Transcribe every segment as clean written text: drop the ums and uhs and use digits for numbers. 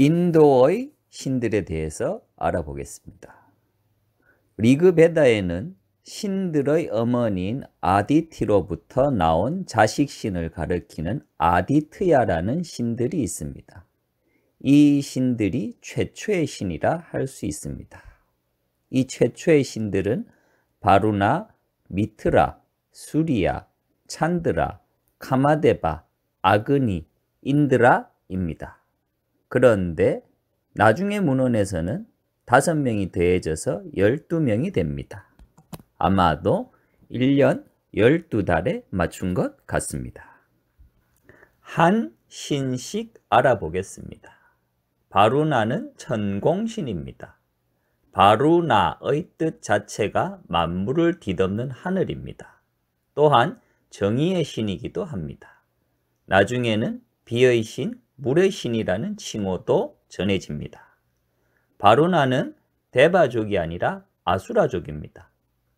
인도의 신들에 대해서 알아보겠습니다. 리그베다에는 신들의 어머니인 아디티로부터 나온 자식신을 가리키는 아디트야라는 신들이 있습니다. 이 신들이 최초의 신이라 할 수 있습니다. 이 최초의 신들은 바루나, 미트라, 수리야, 찬드라, 카마데바, 아그니, 인드라입니다. 그런데 나중에 문헌에서는 5명이 더해져서 12명이 됩니다. 아마도 1년 12달에 맞춘 것 같습니다. 한 신씩 알아보겠습니다. 바루나는 천공신입니다. 바루나의 뜻 자체가 만물을 뒤덮는 하늘입니다. 또한 정의의 신이기도 합니다. 나중에는 비의 신, 물의 신이라는 칭호도 전해집니다. 바루나는 데바족이 아니라 아수라족입니다.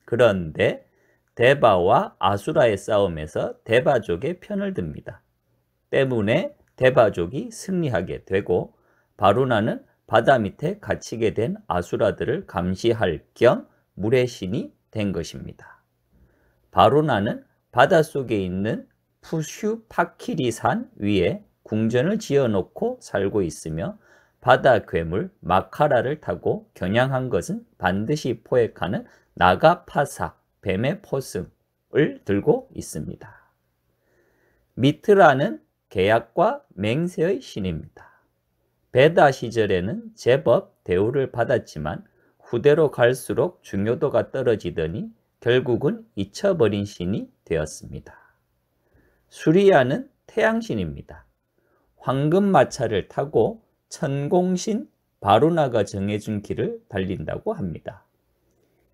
그런데 데바와 아수라의 싸움에서 데바족의 편을 듭니다. 때문에 데바족이 승리하게 되고 바루나는 바다 밑에 갇히게 된 아수라들을 감시할 겸 물의 신이 된 것입니다. 바루나는 바닷속에 있는 푸슈파키리산 위에 궁전을 지어놓고 살고 있으며 바다 괴물 마카라를 타고 겨냥한 것은 반드시 포획하는 나가파사, 뱀의 포승을 들고 있습니다. 미트라는 계약과 맹세의 신입니다. 베다 시절에는 제법 대우를 받았지만 후대로 갈수록 중요도가 떨어지더니 결국은 잊혀버린 신이 되었습니다. 수리야는 태양신입니다. 황금마차를 타고 천공신 바루나가 정해준 길을 달린다고 합니다.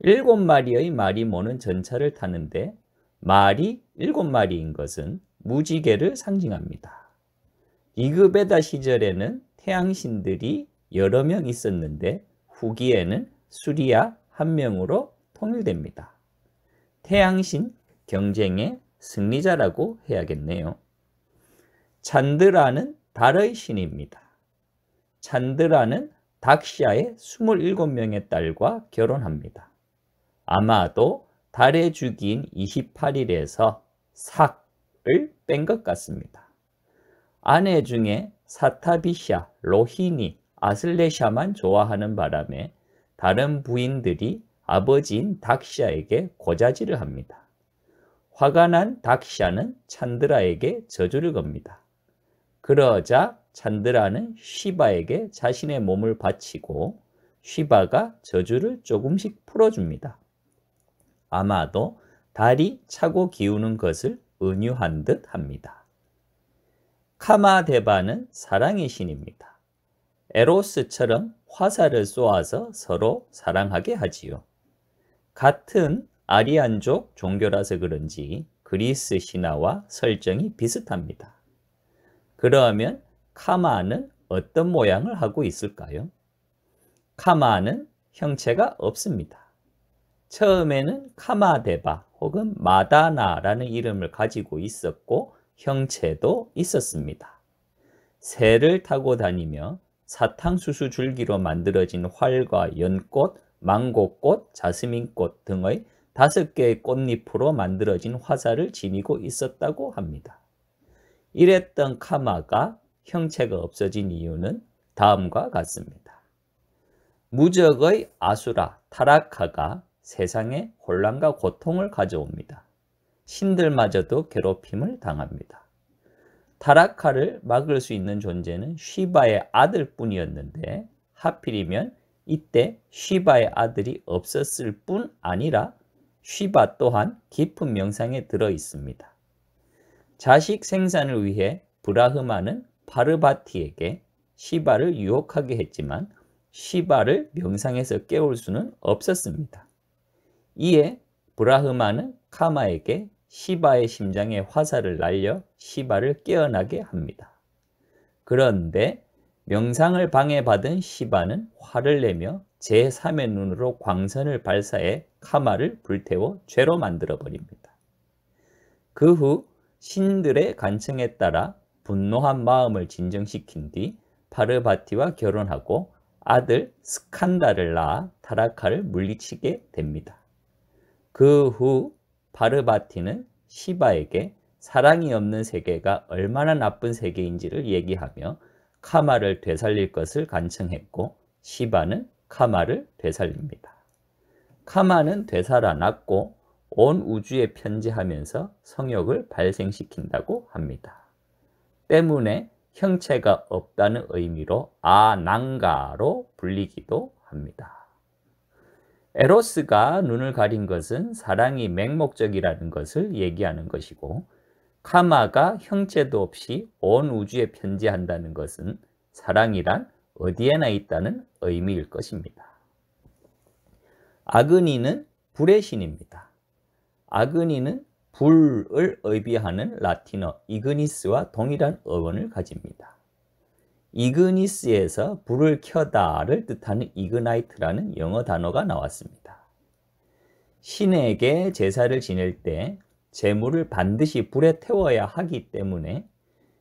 7마리의 말이 모는 전차를 타는데 말이 7마리인 것은 무지개를 상징합니다. 리그베다 시절에는 태양신들이 여러 명 있었는데 후기에는 수리야 1명으로 통일됩니다. 태양신 경쟁의 승리자라고 해야겠네요. 찬드라는 달의 신입니다. 찬드라는 닥샤의 27명의 딸과 결혼합니다. 아마도 달의 주기인 28일에서 삭을 뺀 것 같습니다. 아내 중에 사타비샤, 로히니, 아슬레샤만 좋아하는 바람에 다른 부인들이 아버지인 닥샤에게 고자질을 합니다. 화가 난 닥샤는 찬드라에게 저주를 겁니다. 그러자 찬드라는 쉬바에게 자신의 몸을 바치고 쉬바가 저주를 조금씩 풀어줍니다. 아마도 달이 차고 기우는 것을 은유한 듯 합니다. 카마데바는 사랑의 신입니다. 에로스처럼 화살을 쏘아서 서로 사랑하게 하지요. 같은 아리안족 종교라서 그런지 그리스 신화와 설정이 비슷합니다. 그러면 카마는 어떤 모양을 하고 있을까요? 카마는 형체가 없습니다. 처음에는 카마데바 혹은 마다나라는 이름을 가지고 있었고 형체도 있었습니다. 새를 타고 다니며 사탕수수 줄기로 만들어진 활과 연꽃, 망고꽃, 자스민꽃 등의 5개의 꽃잎으로 만들어진 화살을 지니고 있었다고 합니다. 이랬던 카마가 형체가 없어진 이유는 다음과 같습니다. 무적의 아수라, 타라카가 세상에 혼란과 고통을 가져옵니다. 신들마저도 괴롭힘을 당합니다. 타라카를 막을 수 있는 존재는 쉬바의 아들뿐이었는데 하필이면 이때 쉬바의 아들이 없었을 뿐 아니라 쉬바 또한 깊은 명상에 들어 있습니다. 자식 생산을 위해 브라흐마는 파르바티에게 시바를 유혹하게 했지만 시바를 명상에서 깨울 수는 없었습니다. 이에 브라흐마는 카마에게 시바의 심장에 화살을 날려 시바를 깨어나게 합니다. 그런데 명상을 방해받은 시바는 화를 내며 제3의 눈으로 광선을 발사해 카마를 불태워 죄로 만들어 버립니다. 그 후 신들의 간청에 따라 분노한 마음을 진정시킨 뒤 파르바티와 결혼하고 아들 스칸다를 낳아 타라카를 물리치게 됩니다. 그 후 파르바티는 시바에게 사랑이 없는 세계가 얼마나 나쁜 세계인지를 얘기하며 카마를 되살릴 것을 간청했고 시바는 카마를 되살립니다. 카마는 되살아났고 온 우주에 편지하면서 성욕을 발생시킨다고 합니다. 때문에 형체가 없다는 의미로 아낭가로 불리기도 합니다. 에로스가 눈을 가린 것은 사랑이 맹목적이라는 것을 얘기하는 것이고 카마가 형체도 없이 온 우주에 편지한다는 것은 사랑이란 어디에나 있다는 의미일 것입니다. 아그니는 불의 신입니다. 아그니는 불을 의미하는 라틴어 이그니스와 동일한 어원을 가집니다. 이그니스에서 불을 켜다를 뜻하는 이그나이트라는 영어 단어가 나왔습니다. 신에게 제사를 지낼 때 제물을 반드시 불에 태워야 하기 때문에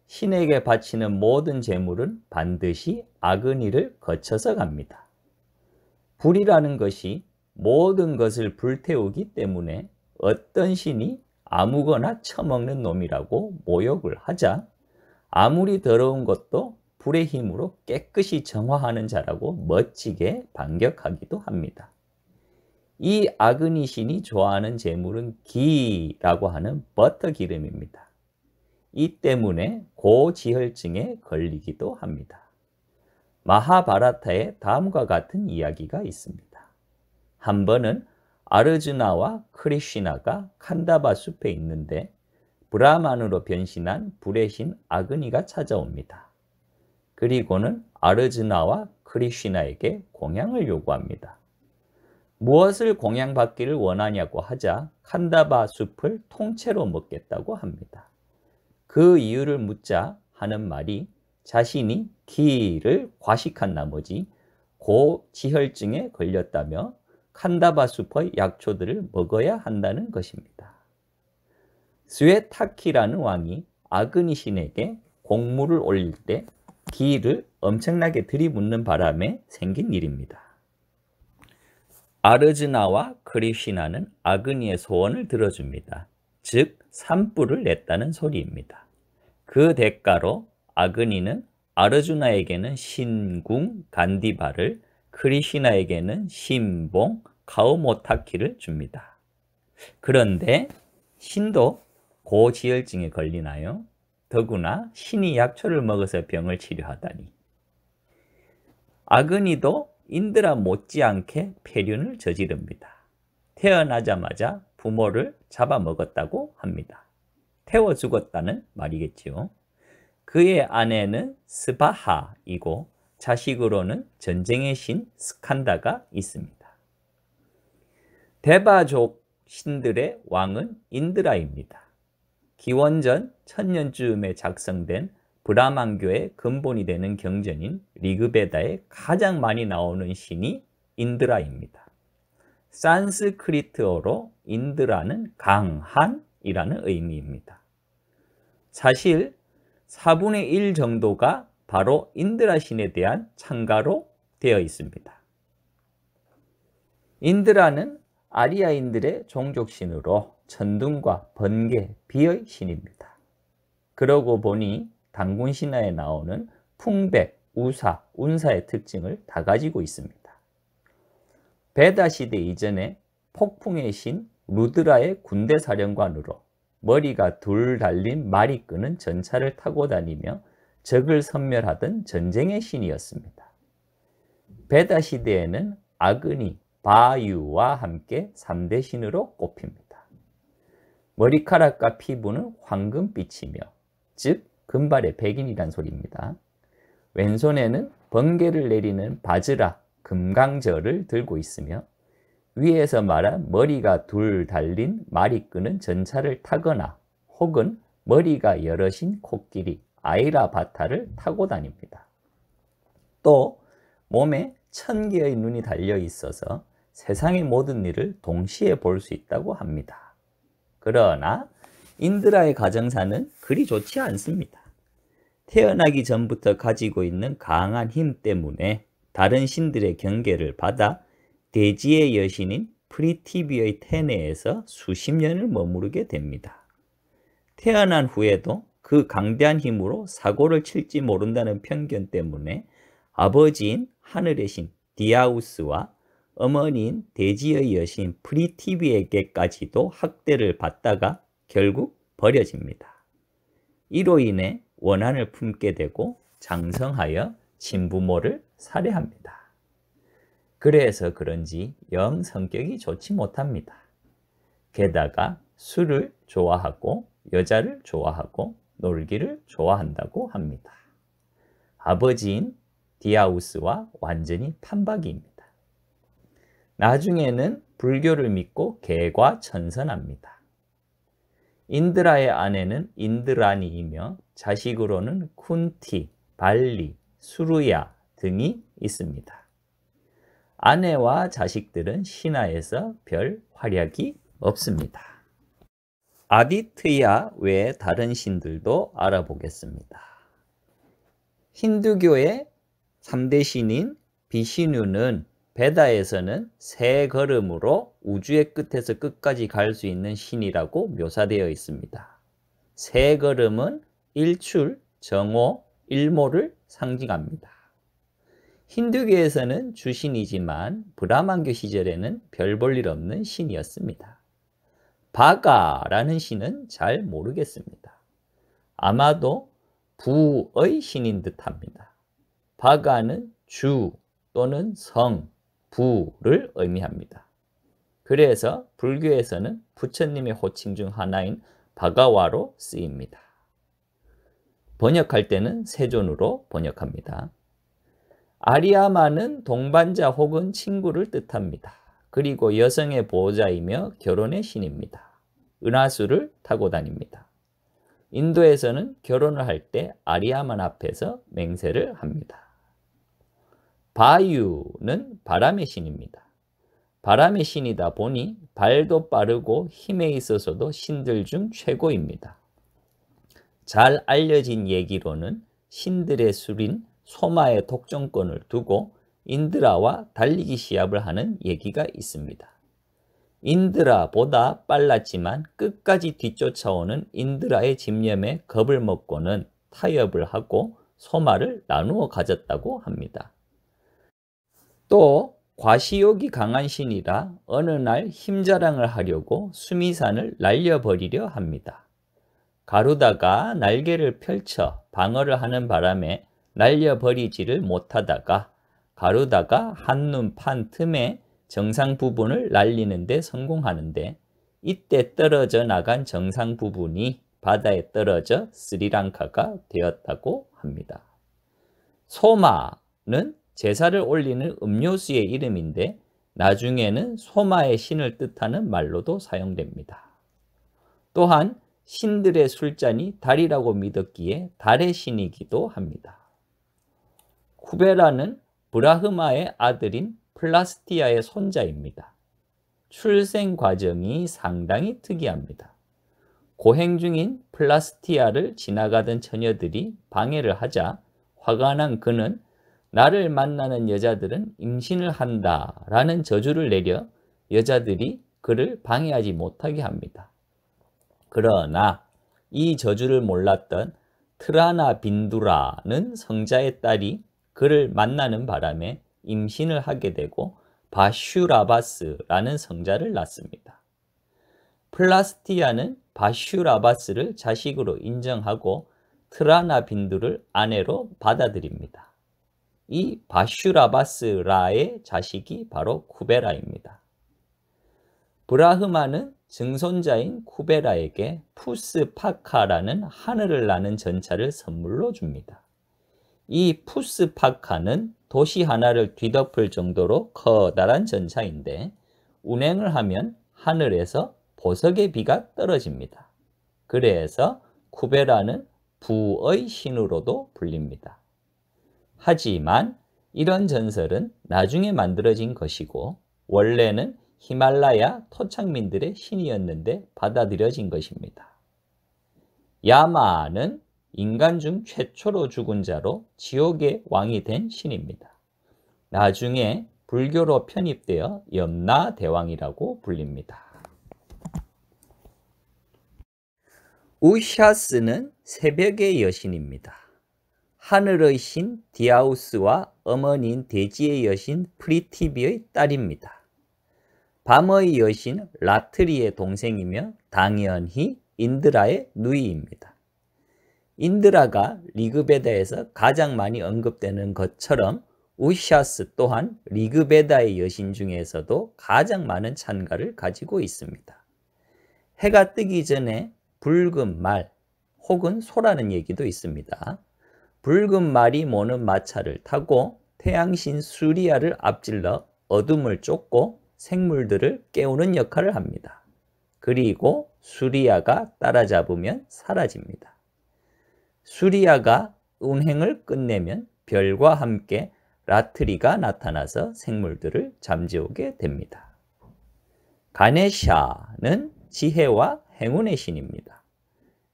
신에게 바치는 모든 제물은 반드시 아그니를 거쳐서 갑니다. 불이라는 것이 모든 것을 불태우기 때문에 어떤 신이 아무거나 처먹는 놈이라고 모욕을 하자 아무리 더러운 것도 불의 힘으로 깨끗이 정화하는 자라고 멋지게 반격하기도 합니다. 이 아그니 신이 좋아하는 제물은 기라고 하는 버터 기름입니다. 이 때문에 고지혈증에 걸리기도 합니다. 마하바라타에 다음과 같은 이야기가 있습니다. 한 번은 아르주나와 크리시나가 칸다바 숲에 있는데 브라만으로 변신한 불의 신 아그니가 찾아옵니다. 그리고는 아르주나와 크리시나에게 공양을 요구합니다. 무엇을 공양받기를 원하냐고 하자 칸다바 숲을 통째로 먹겠다고 합니다. 그 이유를 묻자 하는 말이 자신이 기를 과식한 나머지 고지혈증에 걸렸다며 칸다바 숲의 약초들을 먹어야 한다는 것입니다. 스웨타키라는 왕이 아그니 신에게 공물을 올릴 때 기를 엄청나게 들이붓는 바람에 생긴 일입니다. 아르즈나와 크리시나는 아그니의 소원을 들어줍니다. 즉 산불을 냈다는 소리입니다. 그 대가로 아그니는 아르주나에게는 신궁 간디바를, 크리시나에게는 신봉 카우모타키를 줍니다. 그런데 신도 고지혈증에 걸리나요? 더구나 신이 약초를 먹어서 병을 치료하다니. 아그니도 인드라 못지않게 폐륜을 저지릅니다. 태어나자마자 부모를 잡아먹었다고 합니다. 태워 죽었다는 말이겠지요. 그의 아내는 스바하이고 자식으로는 전쟁의 신 스칸다가 있습니다. 데바족 신들의 왕은 인드라입니다. 기원전 1000년쯤에 작성된 브라만교의 근본이 되는 경전인 리그베다에 가장 많이 나오는 신이 인드라입니다. 산스크리트어로 인드라는 강한이라는 의미입니다. 사실 4분의 1 정도가 바로 인드라 신에 대한 찬가로 되어 있습니다. 인드라는 아리아인들의 종족신으로 천둥과 번개, 비의 신입니다. 그러고 보니 단군 신화에 나오는 풍백, 우사, 운사의 특징을 다 가지고 있습니다. 베다 시대 이전에 폭풍의 신 루드라의 군대 사령관으로 머리가 둘 달린 말이 끄는 전차를 타고 다니며 적을 섬멸하던 전쟁의 신이었습니다. 베다 시대에는 아그니, 바유와 함께 3대 신으로 꼽힙니다. 머리카락과 피부는 황금빛이며 즉 금발의 백인이란 소리입니다. 왼손에는 번개를 내리는 바즈라, 금강저를 들고 있으며 위에서 말한 머리가 둘 달린 말이 끄는 전차를 타거나 혹은 머리가 여럿인 코끼리, 아이라바타를 타고 다닙니다. 또 몸에 1000개의 눈이 달려 있어서 세상의 모든 일을 동시에 볼 수 있다고 합니다. 그러나 인드라의 가정사는 그리 좋지 않습니다. 태어나기 전부터 가지고 있는 강한 힘 때문에 다른 신들의 경계를 받아 대지의 여신인 프리티비의 태내에서 수십 년을 머무르게 됩니다. 태어난 후에도 그 강대한 힘으로 사고를 칠지 모른다는 편견 때문에 아버지인 하늘의 신 디아우스와 어머니인 대지의 여신 프리티비에게까지도 학대를 받다가 결국 버려집니다. 이로 인해 원한을 품게 되고 장성하여 친부모를 살해합니다. 그래서 그런지 영 성격이 좋지 못합니다. 게다가 술을 좋아하고 여자를 좋아하고 놀기를 좋아한다고 합니다. 아버지인 디아우스와 완전히 판박이입니다. 나중에는 불교를 믿고 개과천선합니다. 인드라의 아내는 인드라니이며 자식으로는 쿤티, 발리, 수루야 등이 있습니다. 아내와 자식들은 신화에서 별 활약이 없습니다. 아디트야 외에 다른 신들도 알아보겠습니다. 힌두교의 3대 신인 비시누는 베다에서는 세 걸음으로 우주의 끝에서 끝까지 갈 수 있는 신이라고 묘사되어 있습니다. 세 걸음은 일출, 정오, 일모를 상징합니다. 힌두교에서는 주신이지만 브라만교 시절에는 별 볼 일 없는 신이었습니다. 바가라는 신은 잘 모르겠습니다. 아마도 부의 신인 듯합니다. 바가는 주 또는 성, 부를 의미합니다. 그래서 불교에서는 부처님의 호칭 중 하나인 바가와로 쓰입니다. 번역할 때는 세존으로 번역합니다. 아리아마는 동반자 혹은 친구를 뜻합니다. 그리고 여성의 보호자이며 결혼의 신입니다. 은하수를 타고 다닙니다. 인도에서는 결혼을 할 때 아리아만 앞에서 맹세를 합니다. 바유는 바람의 신입니다. 바람의 신이다 보니 발도 빠르고 힘에 있어서도 신들 중 최고입니다. 잘 알려진 얘기로는 신들의 술인 소마의 독점권을 두고 인드라와 달리기 시합을 하는 얘기가 있습니다. 인드라보다 빨랐지만 끝까지 뒤쫓아오는 인드라의 집념에 겁을 먹고는 타협을 하고 소마를 나누어 가졌다고 합니다. 또 과시욕이 강한 신이라 어느 날 힘자랑을 하려고 수미산을 날려버리려 합니다. 가루다가 날개를 펼쳐 방어를 하는 바람에 날려버리지를 못하다가 가루다가 한눈 판 틈에 정상 부분을 날리는 데 성공하는데 이때 떨어져 나간 정상 부분이 바다에 떨어져 스리랑카가 되었다고 합니다. 소마는 제사를 올리는 음료수의 이름인데 나중에는 소마의 신을 뜻하는 말로도 사용됩니다. 또한 신들의 술잔이 달이라고 믿었기에 달의 신이기도 합니다. 쿠베라는 브라흐마의 아들인 플라스티아의 손자입니다. 출생 과정이 상당히 특이합니다. 고행 중인 플라스티아를 지나가던 처녀들이 방해를 하자 화가 난 그는 나를 만나는 여자들은 임신을 한다라는 저주를 내려 여자들이 그를 방해하지 못하게 합니다. 그러나 이 저주를 몰랐던 트라나 빈두라는 성자의 딸이 그를 만나는 바람에 임신을 하게 되고 바슈라바스라는 성자를 낳습니다. 플라스티아는 바슈라바스를 자식으로 인정하고 트라나 빈두를 아내로 받아들입니다. 이 바슈라바스라의 자식이 바로 쿠베라입니다. 브라흐마는 증손자인 쿠베라에게 푸스파카라는 하늘을 나는 전차를 선물로 줍니다. 이 푸스파카는 도시 하나를 뒤덮을 정도로 커다란 전차인데 운행을 하면 하늘에서 보석의 비가 떨어집니다. 그래서 쿠베라는 부의 신으로도 불립니다. 하지만 이런 전설은 나중에 만들어진 것이고 원래는 히말라야 토착민들의 신이었는데 받아들여진 것입니다. 야마는 인간 중 최초로 죽은 자로 지옥의 왕이 된 신입니다. 나중에 불교로 편입되어 염라대왕이라고 불립니다. 우샤스는 새벽의 여신입니다. 하늘의 신 디아우스와 어머니인 대지의 여신 프리티비의 딸입니다. 밤의 여신 라트리의 동생이며 당연히 인드라의 누이입니다. 인드라가 리그베다에서 가장 많이 언급되는 것처럼 우샤스 또한 리그베다의 여신 중에서도 가장 많은 찬가를 가지고 있습니다. 해가 뜨기 전에 붉은 말 혹은 소라는 얘기도 있습니다. 붉은 말이 모는 마차를 타고 태양신 수리아를 앞질러 어둠을 쫓고 생물들을 깨우는 역할을 합니다. 그리고 수리아가 따라잡으면 사라집니다. 수리아가 운행을 끝내면 별과 함께 라트리가 나타나서 생물들을 잠재우게 됩니다. 가네샤는 지혜와 행운의 신입니다.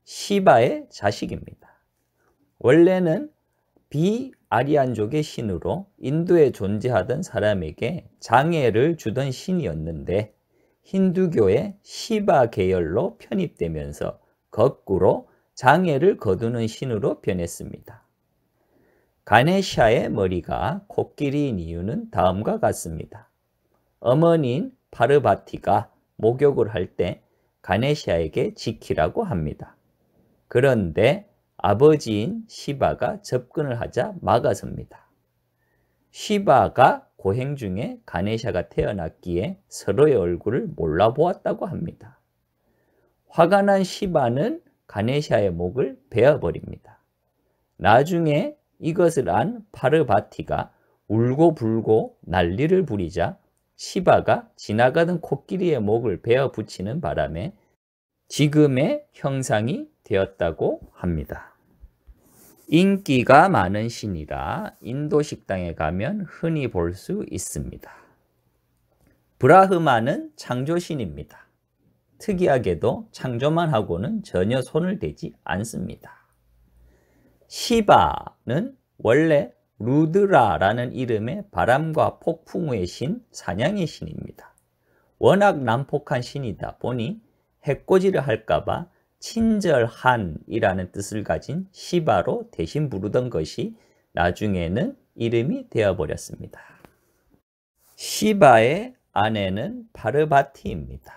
시바의 자식입니다. 원래는 비아리안족의 신으로 인도에 존재하던 사람에게 장애를 주던 신이었는데 힌두교의 시바 계열로 편입되면서 거꾸로 장애를 거두는 신으로 변했습니다. 가네샤의 머리가 코끼리인 이유는 다음과 같습니다. 어머니인 파르바티가 목욕을 할 때 가네샤에게 지키라고 합니다. 그런데 아버지인 시바가 접근을 하자 막아섭니다. 시바가 고행 중에 가네샤가 태어났기에 서로의 얼굴을 몰라보았다고 합니다. 화가 난 시바는 가네샤의 목을 베어버립니다. 나중에 이것을 안 파르바티가 울고불고 난리를 부리자 시바가 지나가던 코끼리의 목을 베어 붙이는 바람에 지금의 형상이 되었다고 합니다. 인기가 많은 신이라 인도 식당에 가면 흔히 볼 수 있습니다. 브라흐마는 창조신입니다. 특이하게도 창조만 하고는 전혀 손을 대지 않습니다. 시바는 원래 루드라라는 이름의 바람과 폭풍의 신, 사냥의 신입니다. 워낙 난폭한 신이다 보니 해코지를 할까봐 친절한이라는 뜻을 가진 시바로 대신 부르던 것이 나중에는 이름이 되어버렸습니다. 시바의 아내는 파르바티입니다.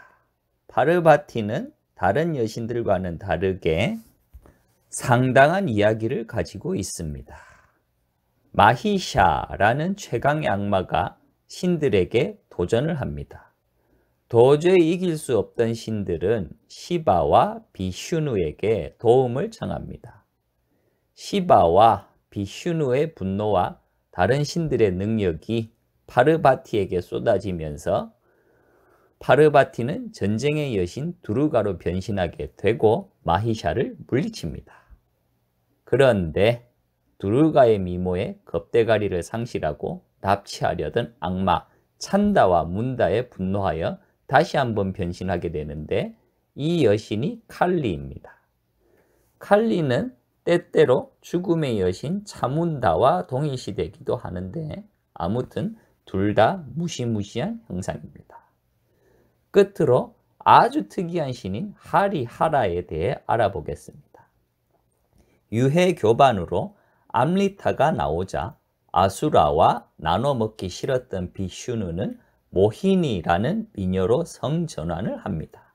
파르바티는 다른 여신들과는 다르게 상당한 이야기를 가지고 있습니다. 마히샤라는 최강의 악마가 신들에게 도전을 합니다. 도저히 이길 수 없던 신들은 시바와 비슈누에게 도움을 청합니다. 시바와 비슈누의 분노와 다른 신들의 능력이 파르바티에게 쏟아지면서 파르바티는 전쟁의 여신 두르가로 변신하게 되고 마히샤를 물리칩니다. 그런데 두르가의 미모에 겁대가리를 상실하고 납치하려던 악마 찬다와 문다에 분노하여 다시 한번 변신하게 되는데 이 여신이 칼리입니다. 칼리는 때때로 죽음의 여신 차문다와 동일시되기도 하는데 아무튼 둘 다 무시무시한 형상입니다. 끝으로 아주 특이한 신인 하리하라에 대해 알아보겠습니다. 유해 교반으로 암리타가 나오자 아수라와 나눠 먹기 싫었던 비슈누는 모히니라는 미녀로 성전환을 합니다.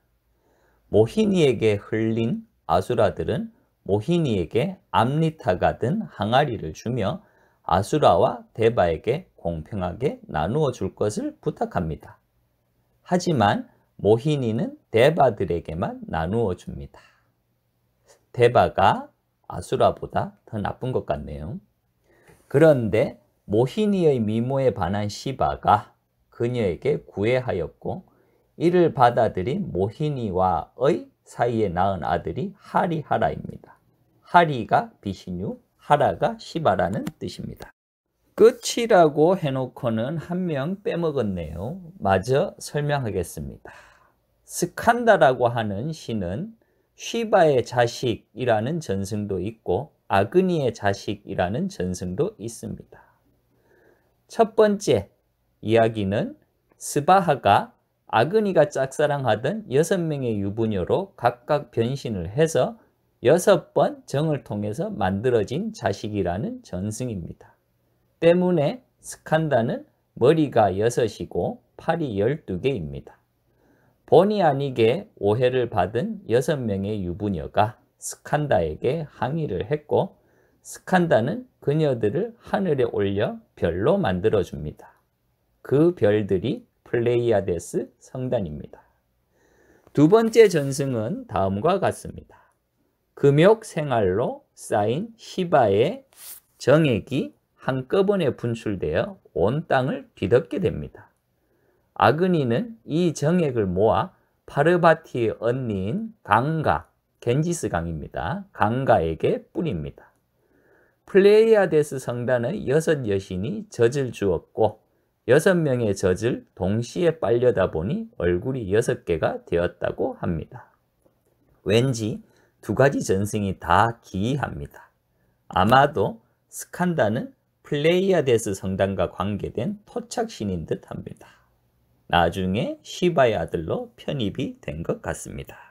모히니에게 흘린 아수라들은 모히니에게 암리타가 든 항아리를 주며 아수라와 데바에게 공평하게 나누어 줄 것을 부탁합니다. 하지만 모히니는 데바들에게만 나누어 줍니다. 데바가 아수라보다 더 나쁜 것 같네요. 그런데 모히니의 미모에 반한 시바가 그녀에게 구애하였고 이를 받아들인 모히니와의 사이에 낳은 아들이 하리하라입니다. 하리가 비시뉴, 하라가 시바라는 뜻입니다. 끝이라고 해놓고는 한 명 빼먹었네요. 마저 설명하겠습니다. 스칸다라고 하는 신은 쉬바의 자식이라는 전승도 있고 아그니의 자식이라는 전승도 있습니다. 첫 번째 이야기는 스바하가 아그니가 짝사랑하던 6명의 유부녀로 각각 변신을 해서 6번 정을 통해서 만들어진 자식이라는 전승입니다. 때문에 스칸다는 머리가 6이고 팔이 12개입니다. 본의 아니게 오해를 받은 6명의 유부녀가 스칸다에게 항의를 했고 스칸다는 그녀들을 하늘에 올려 별로 만들어줍니다. 그 별들이 플레이아데스 성단입니다. 두 번째 전승은 다음과 같습니다. 금욕 생활로 쌓인 시바의 정액이 한꺼번에 분출되어 온 땅을 뒤덮게 됩니다. 아그니는 이 정액을 모아 파르바티의 언니인 강가, 겐지스 강입니다. 강가에게 뿌립니다. 플레이아데스 성단의 6 여신이 젖을 주었고 6명의 젖을 동시에 빨려다 보니 얼굴이 6개가 되었다고 합니다. 왠지 두 가지 전승이 다 기이합니다. 아마도 스칸다는 플레이아데스 성단과 관계된 토착신인 듯 합니다. 나중에 시바의 아들로 편입이 된 것 같습니다.